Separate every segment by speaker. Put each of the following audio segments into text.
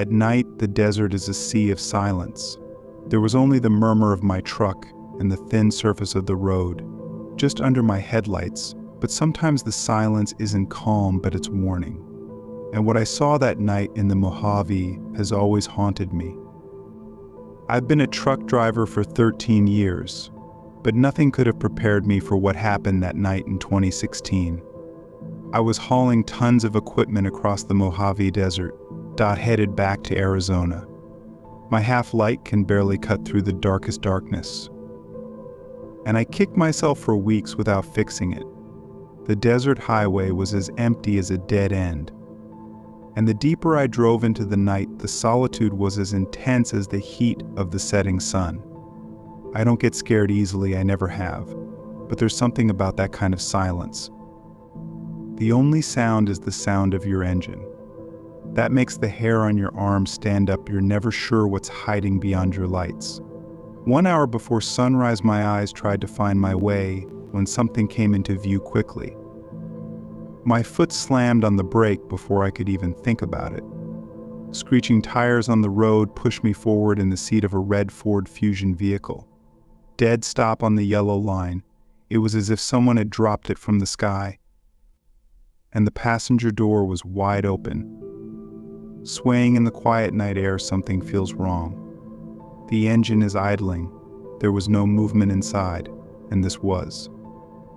Speaker 1: At night, the desert is a sea of silence. There was only the murmur of my truck and the thin surface of the road, just under my headlights, but sometimes the silence isn't calm, but it's warning. And what I saw that night in the Mojave has always haunted me. I've been a truck driver for 13 years, but nothing could have prepared me for what happened that night in 2016. I was hauling tons of equipment across the Mojave Desert, headed back to Arizona. My half-light can barely cut through the darkest darkness. And I kicked myself for weeks without fixing it. The desert highway was as empty as a dead end. And the deeper I drove into the night, the solitude was as intense as the heat of the setting sun. I don't get scared easily, I never have, but there's something about that kind of silence. The only sound is the sound of your engine. That makes the hair on your arm stand up. You're never sure what's hiding beyond your lights. 1 hour before sunrise, my eyes tried to find my way when something came into view quickly. My foot slammed on the brake before I could even think about it. Screeching tires on the road pushed me forward in the seat of a red Ford Fusion vehicle. Dead stop on the yellow line. It was as if someone had dropped it from the sky. And the passenger door was wide open. Swaying in the quiet night air, something feels wrong. The engine is idling. There was no movement inside, and this was.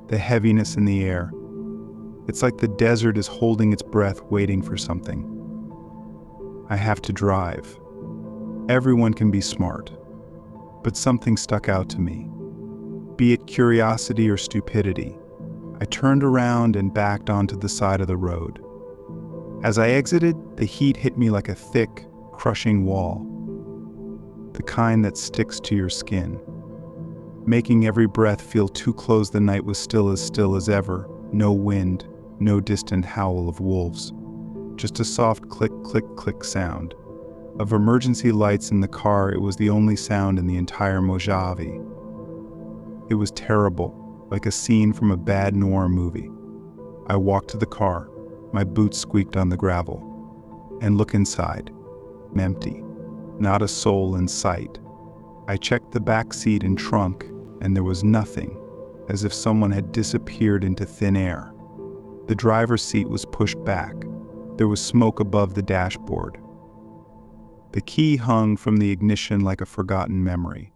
Speaker 1: The heaviness in the air. It's like the desert is holding its breath, waiting for something. I have to drive. Everyone can be smart, but something stuck out to me. Be it curiosity or stupidity. I turned around and backed onto the side of the road. As I exited, the heat hit me like a thick, crushing wall. The kind that sticks to your skin, making every breath feel too close. The night was still as ever. No wind, no distant howl of wolves. Just a soft click, click, click sound. Of emergency lights in the car, it was the only sound in the entire Mojave. It was terrible, like a scene from a bad noir movie. I walked to the car. My boots squeaked on the gravel. And look inside. Empty. Not a soul in sight. I checked the back seat and trunk, and there was nothing, as if someone had disappeared into thin air. The driver's seat was pushed back. There was smoke above the dashboard. The key hung from the ignition like a forgotten memory.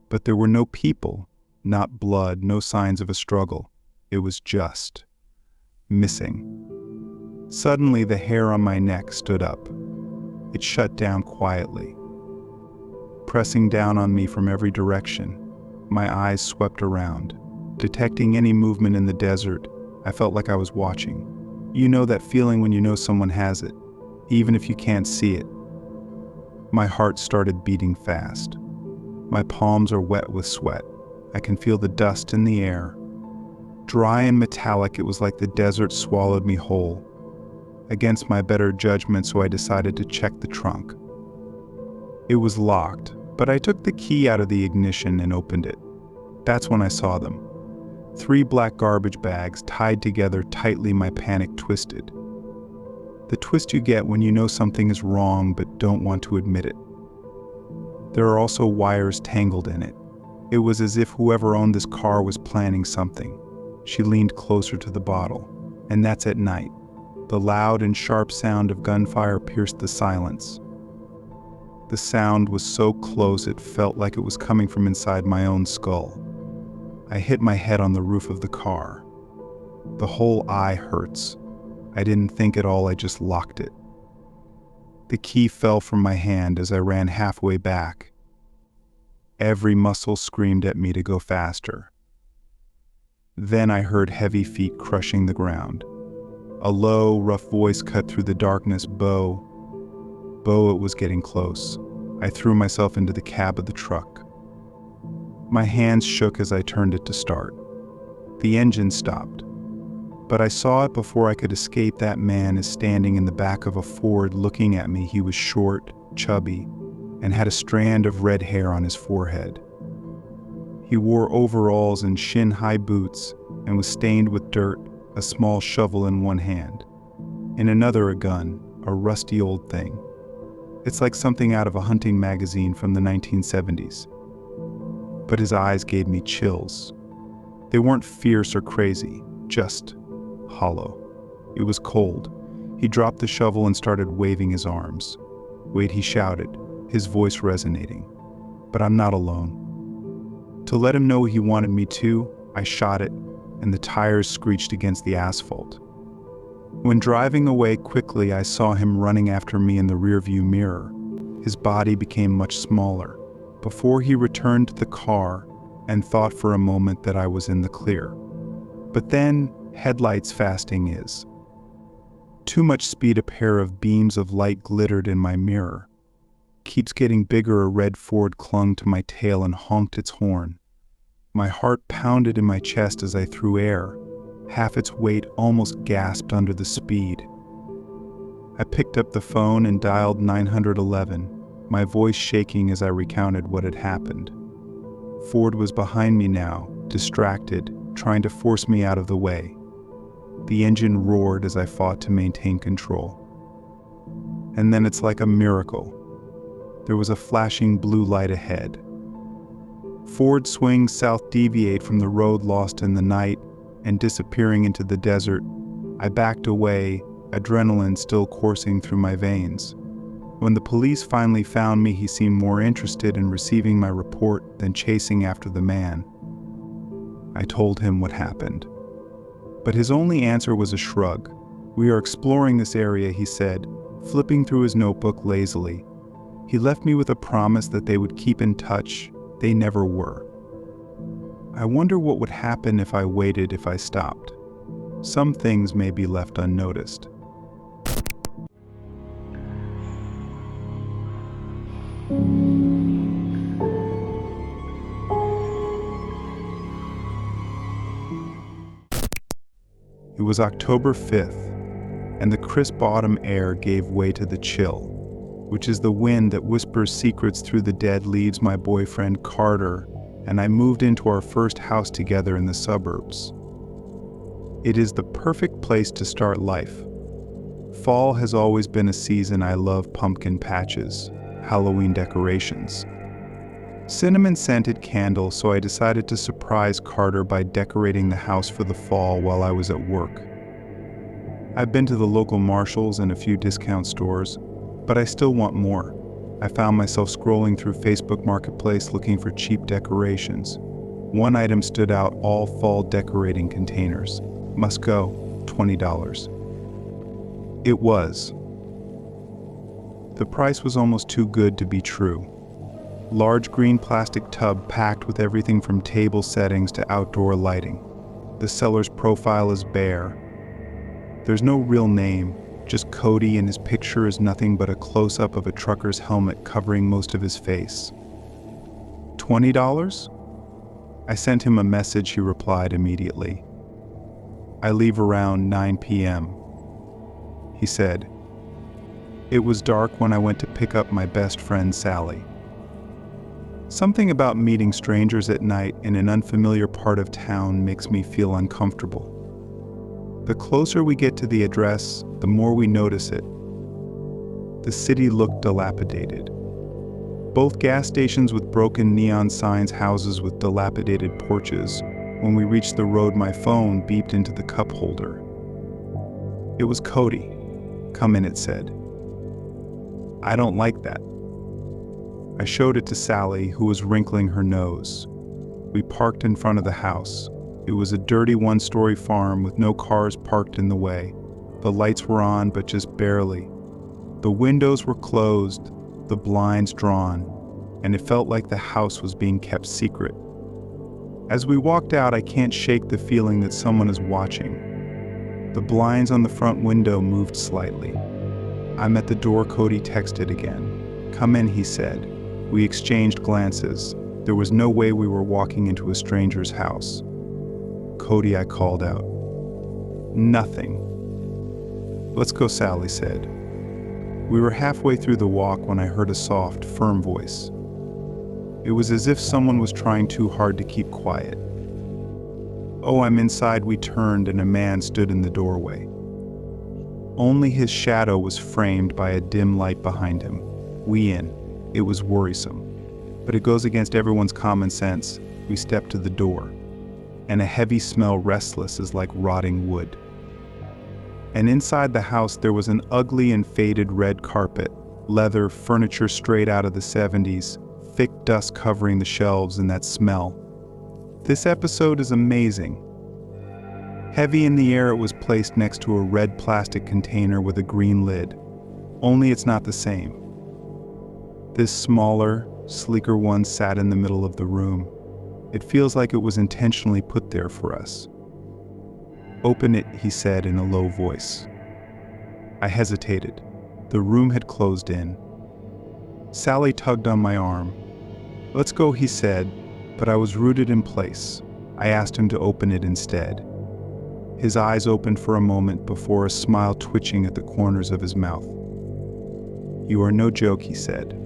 Speaker 1: But there were no people, not blood, no signs of a struggle. It was just missing. Suddenly, the hair on my neck stood up. It shut down quietly, pressing down on me from every direction. My eyes swept around. Detecting any movement in the desert, I felt like I was watching. You know that feeling when you know someone has it, even if you can't see it. My heart started beating fast. My palms are wet with sweat. I can feel the dust in the air. Dry and metallic, it was like the desert swallowed me whole. Against my better judgment, so I decided to check the trunk. It was locked, but I took the key out of the ignition and opened it. That's when I saw them. 3 black garbage bags tied together tightly. My panic twisted. The twist you get when you know something is wrong but don't want to admit it. There are also wires tangled in it. It was as if whoever owned this car was planning something. She leaned closer to the bottle. And that's at night. The loud and sharp sound of gunfire pierced the silence. The sound was so close it felt like it was coming from inside my own skull. I hit my head on the roof of the car. The whole eye hurts. I didn't think at all, I just locked it. The key fell from my hand as I ran halfway back. Every muscle screamed at me to go faster. Then I heard heavy feet crushing the ground. A low, rough voice cut through the darkness. Bo. Bo, it was getting close. I threw myself into the cab of the truck. My hands shook as I turned it to start. The engine stopped. But I saw it before I could escape. That man is standing in the back of a Ford looking at me. He was short, chubby, and had a strand of red hair on his forehead. He wore overalls and shin-high boots and was stained with dirt, a small shovel in one hand. In another, a gun, a rusty old thing. It's like something out of a hunting magazine from the 1970s. But his eyes gave me chills. They weren't fierce or crazy, just hollow. It was cold. He dropped the shovel and started waving his arms. "Wait," he shouted, his voice resonating. "But I'm not alone." To let him know he wanted me to, I shot it, and the tires screeched against the asphalt. When driving away quickly, I saw him running after me in the rearview mirror. His body became much smaller, before he returned to the car and thought for a moment that I was in the clear. But then, headlights fasting is. Too much speed, a pair of beams of light glittered in my mirror. Keeps getting bigger, a red Ford clung to my tail and honked its horn. My heart pounded in my chest as I threw air. Half its weight almost gasped under the speed. I picked up the phone and dialed 911, my voice shaking as I recounted what had happened. Ford was behind me now, distracted, trying to force me out of the way. The engine roared as I fought to maintain control. And then it's like a miracle. There was a flashing blue light ahead. Ford swings south, deviate from the road lost in the night, and disappearing into the desert. I backed away, adrenaline still coursing through my veins. When the police finally found me, he seemed more interested in receiving my report than chasing after the man. I told him what happened. But his only answer was a shrug. "We are exploring this area," he said, flipping through his notebook lazily. He left me with a promise that they would keep in touch. They never were. I wonder what would happen if I waited, if I stopped. Some things may be left unnoticed. It was October 5th, and the crisp autumn air gave way to the chill, which is the wind that whispers secrets through the dead leaves. My boyfriend Carter and I moved into our first house together in the suburbs. It is the perfect place to start life. Fall has always been a season I love: pumpkin patches, Halloween decorations, cinnamon-scented candles, so I decided to surprise Carter by decorating the house for the fall while I was at work. I've been to the local Marshalls and a few discount stores, but I still want more. I found myself scrolling through Facebook Marketplace looking for cheap decorations. One item stood out: all fall decorating containers. Must go, $20. It was. The price was almost too good to be true. Large green plastic tub packed with everything from table settings to outdoor lighting. The seller's profile is bare. There's no real name, just Cody, and his picture is nothing but a close-up of a trucker's helmet covering most of his face. $20? I sent him a message. He replied immediately. "I leave around 9 p.m. He said. It was dark when I went to pick up my best friend Sally. Something about meeting strangers at night in an unfamiliar part of town makes me feel uncomfortable. The closer we get to the address, the more we notice it. The city looked dilapidated. Both gas stations with broken neon signs, houses with dilapidated porches. When we reached the road, my phone beeped into the cup holder. It was Cody. "Come in," it said. "I don't like that." I showed it to Sally, who was wrinkling her nose. We parked in front of the house. It was a dirty one-story farm with no cars parked in the way. The lights were on, but just barely. The windows were closed, the blinds drawn, and it felt like the house was being kept secret. As we walked out, I can't shake the feeling that someone is watching. The blinds on the front window moved slightly. "I'm at the door," Cody texted again. "Come in," he said. We exchanged glances. There was no way we were walking into a stranger's house. "Cody," I called out. "Nothing." "Let's go," Sally said. We were halfway through the walk when I heard a soft, firm voice. It was as if someone was trying too hard to keep quiet. "Oh, I'm inside." We turned and a man stood in the doorway. Only his shadow was framed by a dim light behind him. We in. It was worrisome. But it goes against everyone's common sense. We stepped to the door, and a heavy smell, restless as like rotting wood. And inside the house there was an ugly and faded red carpet, leather, furniture straight out of the 70s, thick dust covering the shelves, and that smell. This episode is amazing. Heavy in the air, it was placed next to a red plastic container with a green lid. Only it's not the same. This smaller, sleeker one sat in the middle of the room. It feels like it was intentionally put there for us. "Open it," he said in a low voice. I hesitated. The room had closed in. Sally tugged on my arm. "Let's go," he said, but I was rooted in place. I asked him to open it instead. His eyes opened for a moment before a smile twitching at the corners of his mouth. "You are no joke," he said.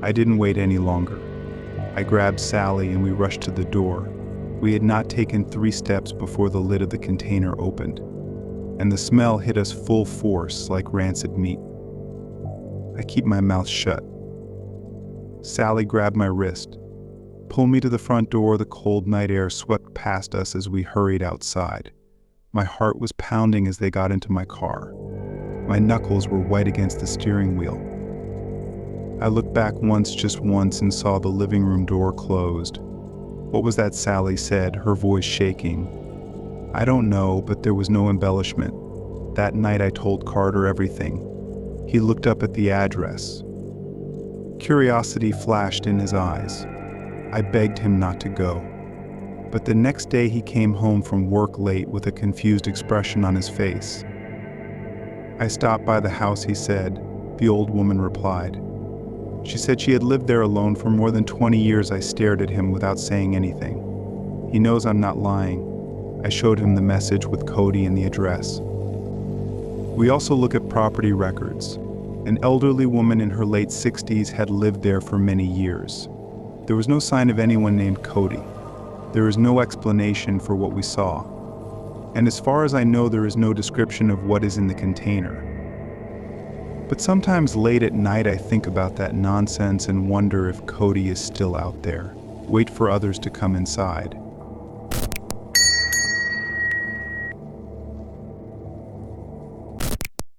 Speaker 1: I didn't wait any longer. I grabbed Sally and we rushed to the door. We had not taken 3 steps before the lid of the container opened, and the smell hit us full force like rancid meat. I keep my mouth shut. Sally grabbed my wrist, pulled me to the front door. The cold night air swept past us as we hurried outside. My heart was pounding as they got into my car. My knuckles were white against the steering wheel. I looked back once, just once, and saw the living room door closed. "What was that?" Sally said, her voice shaking. "I don't know, but there was no embellishment. That night I told Carter everything." He looked up at the address. Curiosity flashed in his eyes. I begged him not to go. But the next day he came home from work late with a confused expression on his face. "I stopped by the house," he said. The old woman replied. She said she had lived there alone for more than 20 years. I stared at him without saying anything. He knows I'm not lying. I showed him the message with Cody and the address. We also look at property records. An elderly woman in her late 60s had lived there for many years. There was no sign of anyone named Cody. There is no explanation for what we saw. And as far as I know, there is no description of what is in the container. But sometimes late at night I think about that nonsense and wonder if Cody is still out there. Wait for others to come inside.